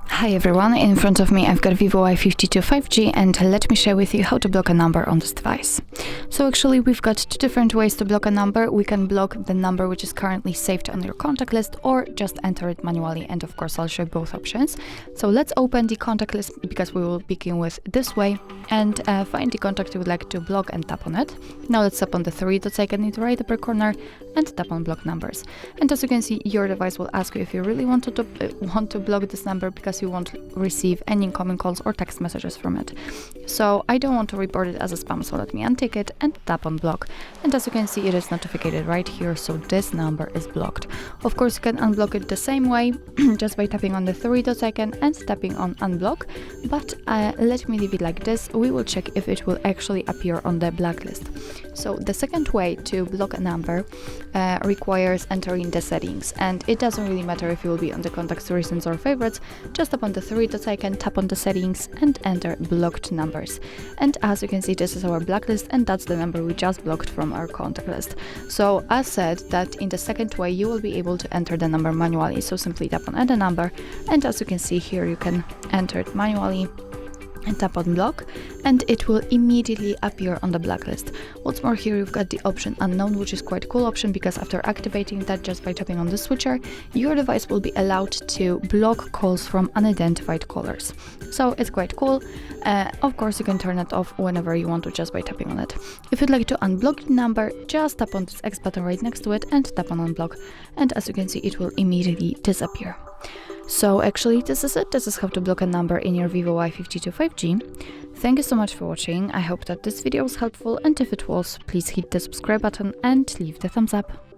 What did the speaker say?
Hi everyone, in front of me I've got VIVO Y52 5G, and let me share with you how to block a number on this device. So actually we've got two different ways to block a number. We can block the number which is currently saved on your contact list, or just enter it manually, and of course I'll show you both options. So let's open the contact list, because we will begin with this way, and find the contact you would like to block and tap on it. Now let's tap on the three dots icon in the right upper corner and tap on block numbers. And as you can see, your device will ask you if you really want to block this number, because you won't receive any incoming calls or text messages from it. So I don't want to report it as a spam, so let me untick it and tap on block. And as you can see, it is notified right here, so this number is blocked. Of course, you can unblock it the same way, just by tapping on the three dots icon and tapping on unblock. But let me leave it like this. We will check if it will actually appear on the blacklist. So the second way to block a number requires entering the settings, and it doesn't really matter if you will be on the contacts, recents or favorites. Just tap on the three dots icon, tap on the settings and enter blocked numbers. And as you can see, this is our blacklist, and that's the number we just blocked from our contact list. So as said, that in the second way you will be able to enter the number manually. So simply tap on add a number, and as you can see here, you can enter it manually and tap on block, and it will immediately appear on the blacklist. What's more, here you've got the option unknown, which is quite a cool option, because after activating that just by tapping on the switcher, your device will be allowed to block calls from unidentified callers. So it's quite cool. Of course, you can turn it off whenever you want to, just by tapping on it. If you'd like to unblock the number, just tap on this X button right next to it and tap on unblock, and as you can see, it will immediately disappear. So actually, this is it. This is how to block a number in your VIVO Y52 5G. Thank you so much for watching. I hope that this video was helpful, and if it was, please hit the subscribe button and leave the thumbs up.